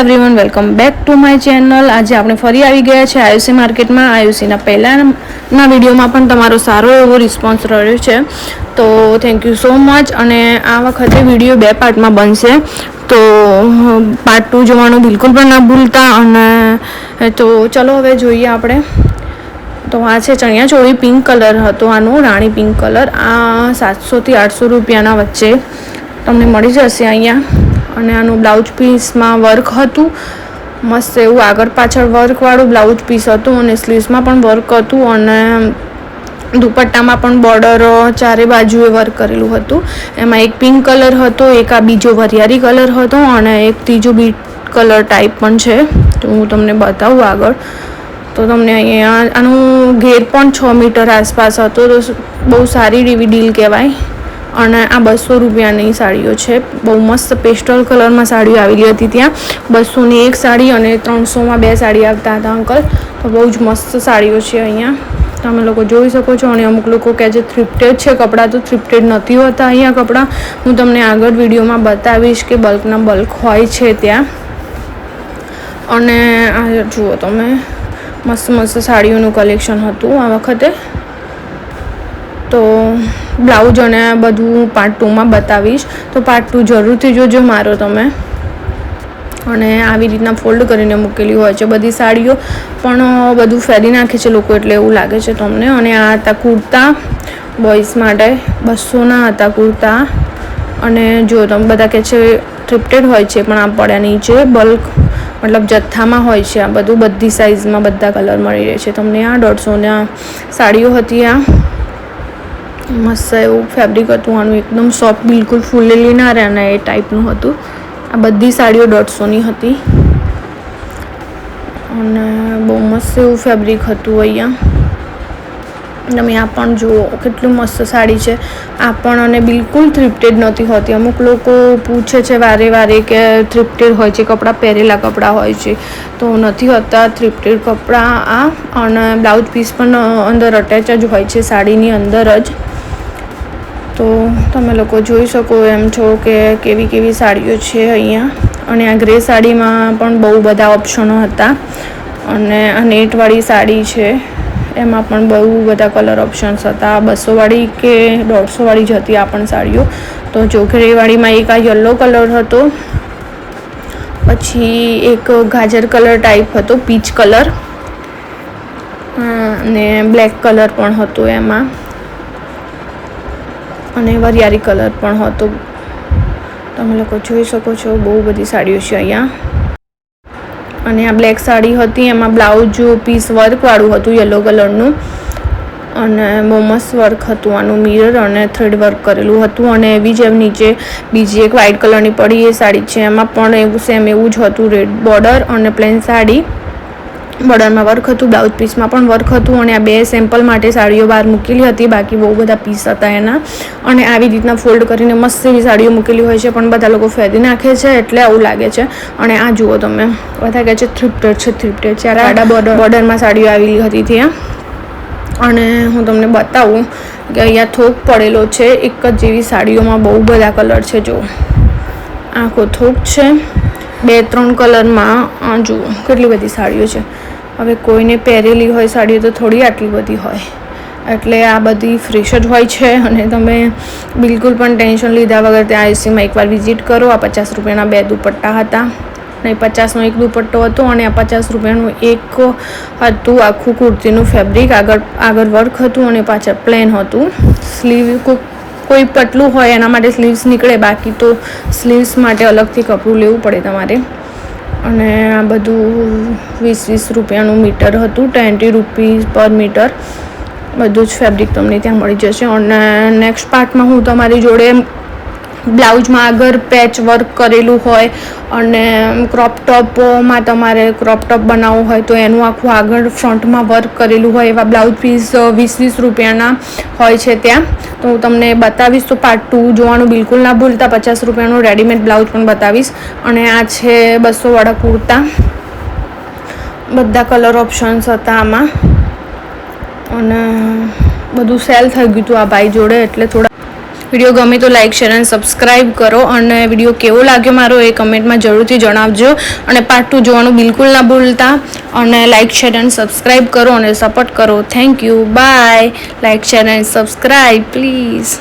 Everyone, welcome back to my channel. આજે આપણે ફરી આવી ગયા છે આયુસી માર્કેટમાં. આયુસીના પહેલાંના વિડીયોમાં પણ તમારો સારો એવો રિસ્પોન્સ રહ્યો છે, તો થેન્ક યુ સો મચ. અને આ વખતે વિડીયો 2 પાર્ટમાં બનશે, તો પાર્ટ 2 જોવાનું બિલકુલ પણ ના ભૂલતા. અને તો ચલો હવે જોઈએ આપણે. તો આ છે ચણિયા ચોળી, પિંક કલર હતો આનો, રાણી પિંક કલર. આ 700 થી 800 રૂપિયાના વચ્ચે તમને મળી જશે અહીંયા. અને આનું બ્લાઉઝ પીસમાં વર્ક હતું, મસ્ત એવું આગળ પાછળ વર્કવાળું બ્લાઉઝ પીસ હતું. અને સ્લીવ્સમાં પણ વર્ક હતું, અને દુપટ્ટામાં પણ બોર્ડર ચારે બાજુએ વર્ક કરેલું હતું. એમાં એક પિંક કલર હતો, એક આ બીજો વરિયાળી કલર હતો, અને એક ત્રીજો બીટ કલર ટાઈપ પણ છે. તો હું તમને બતાવું આગળ. તો તમને અહીંયા આનું ઘેર પણ 6 મીટર આસપાસ હતો, તો બહુ સારી એવી ડીલ કહેવાય. અને આ 200 રૂપિયાની સાડીઓ છે. બહુ મસ્ત પેસ્ટલ કલરમાં સાડીઓ આવેલી હતી ત્યાં. 200ની એક સાડી અને 300માં 2 સાડી આવતા હતા અંકલ. તો બહુ જ મસ્ત સાડીઓ છે અહીંયા, તમે લોકો જોઈ શકો છો. અને અમુક લોકો કહે છે થ્રિફ્ટેડ છે કપડાં, તો થ્રિફ્ટેડ નથી હોતા અહીંયા કપડાં. હું તમને આગળ વિડીયોમાં બતાવીશ કે બલ્કના બલ્ક હોય છે ત્યાં. અને આ જુઓ તમે, મસ્ત મસ્ત સાડીઓનું કલેક્શન હતું આ વખતે. તો બ્લાઉઝ અને બધું પાર્ટ 2માં બતાવીશ, તો પાર્ટ 2 જરૂરથી જોજો મારો તમે. અને આવી રીતના ફોલ્ડ કરીને મૂકેલી હોય છે બધી સાડીઓ, પણ બધું ફેરી નાખે છે લોકો, એટલે એવું લાગે છે તમને. અને આ હતા કુર્તા બોയ്સ માટે, 200ના હતા કુર્તા. અને જો તમે બધા કહે છે થ્રિફ્ટેડ હોય છે, પણ આ પડ્યા નીચે બલ્ક મતલબ જથ્થામાં હોય છે. આ બધું બધી સાઇઝમાં બધા કલર મળી રહે છે તમને. આ 150ના સાડીઓ હતી. આ મસ્ત એવું ફેબ્રિક હતું આનું, એકદમ સોફ્ટ, બિલકુલ ફૂલેલી ના રહે ને એ ટાઈપનું હતું. આ બધી સાડીઓ 150ની હતી. અને બહુ મસ્ત એવું ફેબ્રિક હતું અહીંયા. તમે આ પણ જુઓ, કેટલું મસ્ત સાડી છે આ પણ. અને બિલકુલ થ્રિફ્ટેડ નથી હોતી. અમુક લોકો પૂછે છે વારે વારે કે થ્રિફ્ટેડ હોય છે કપડાં, પહેરેલા કપડાં હોય છે, તો નથી હોતા થ્રિફ્ટેડ કપડાં આ. અને બ્લાઉઝ પીસ પણ અંદર અટેચ જ હોય છે સાડીની અંદર જ. તો તમે લોકો જોઈ શકો એમ છો કે કેવી કેવી સાડીઓ છે અહીંયા. અને આ ગ્રે સાડીમાં પણ બહુ બધા ઓપ્શનો હતા. અને આ નેટવાળી સાડી છે, એમાં પણ બહુ બધા કલર ઓપ્શન્સ હતા. 200વાળી કે 150વાળી જ હતી આ પણ સાડીઓ. તો ચોકરીવાળીમાં એક આ યલો કલર હતો, પછી એક ગાજર કલર ટાઈપ હતો, પીચ કલર, અને બ્લેક કલર પણ હતો એમાં, અને વરિયાળી કલર પણ હતો. તમે લોકો જોઈ શકો છો બહુ બધી સાડીઓ છે અહીંયા. અને આ બ્લેક સાડી હતી, એમાં બ્લાઉઝ પીસ વર્કવાળું હતું યલો કલરનું. અને બહુ મસ્ત વર્ક હતું આનું, મિરર અને થ્રેડ વર્ક કરેલું હતું. અને એવી જ એમ નીચે બીજી એક વ્હાઇટ કલરની પડી એ સાડી છે, એમાં પણ એવું સેમ એવું જ હતું, રેડ બોર્ડર અને પ્લેન સાડી. બોર્ડરમાં વર્ક હતું, બ્લાઉઝ પીસમાં પણ વર્ક હતું. અને આ 2 સેમ્પલ માટે સાડીઓ બહાર મૂકેલી હતી, બાકી બહુ બધા પીસ હતા એના. અને આવી રીતના ફોલ્ડ કરીને મસ્ત એવી સાડીઓ મૂકેલી હોય છે, પણ બધા લોકો ફેરી નાખે છે, એટલે આવું લાગે છે. અને આ જુઓ તમે, બધા કહે છે થ્રિફ્ટેડ છે, થ્રિફ્ટેડ છે. આડા બોર્ડરમાં સાડીઓ આવેલી હતી ત્યાં. અને હું તમને બતાવું કે અહીંયા થોક પડેલો છે એક જ જેવી સાડીઓમાં, બહુ બધા કલર છે. જો આખો થોક છે 2-3 કલરમાં. આ જુઓ કેટલી બધી સાડીઓ છે. હવે કોઈને પહેરેલી હોય સાડીઓ તો થોડી આટલી બધી હોય, એટલે આ બધી ફ્રેશ જ હોય છે. અને તમે બિલકુલ પણ ટેન્શન લીધા વગર ત્યાં આયુસીમાં એકવાર વિઝિટ કરો. આ 50 રૂપિયાના 2 દુપટ્ટા હતા, નહીં 50નો એક દુપટ્ટો હતો, અને આ 50 રૂપિયાનું એક હતું આખું કુર્તીનું ફેબ્રિક. આગળ વર્ક હતું અને પાછળ પ્લેન હતું. સ્લીવ કોઈ પતલું હોય એના માટે સ્લીવ્સ નીકળે, બાકી તો સ્લીવ્સ માટે અલગથી કપડું લેવું પડે તમારે. અને આ બધું 20-20 રૂપિયાનું મીટર હતું, 20 રૂપીસ પર મીટર. બધું જ ફેબ્રિક તમને ત્યાં મળી જશે. અને નેક્સ્ટ પાર્ટમાં હું તમારી જોડે બ્લાઉઝમાં આગળ પેચ વર્ક કરેલું હોય, અને ક્રોપ ટોપમાં તમારે ક્રોપ ટોપ બનાવવું હોય તો એનું આખું આગળ ફ્રન્ટમાં વર્ક કરેલું હોય એવા બ્લાઉઝ પીસ 20-20 રૂપિયાના હોય છે ત્યાં. તો હું તમને બતાવીશ. તો પાર્ટ 2 જોવાનું બિલકુલ ના ભૂલતા. 50 રૂપિયાનું રેડીમેડ બ્લાઉઝ પણ બતાવીશ. અને આ છે 200વાળા કુર્તા, બધા કલર ઓપ્શન્સ હતા આમાં. અને બધું સેલ થઈ ગયું હતું આ ભાઈ જોડે, એટલે થોડા વિડીયો ગમે તો લાઇક શેર અને સબસ્ક્રાઈબ કરો અને વિડીયો કેવો લાગ્યો મારો એ કમેન્ટમાં જરૂરથી જણાવજો અને પાર્ટ 2 જોવાનું બિલકુલ ના ભૂલતા અને લાઇક શેર અને સબસ્ક્રાઈબ કરો અને સપોર્ટ કરો. Thank you. Bye. Like share અને સબસ્ક્રાઈબ પ્લીઝ.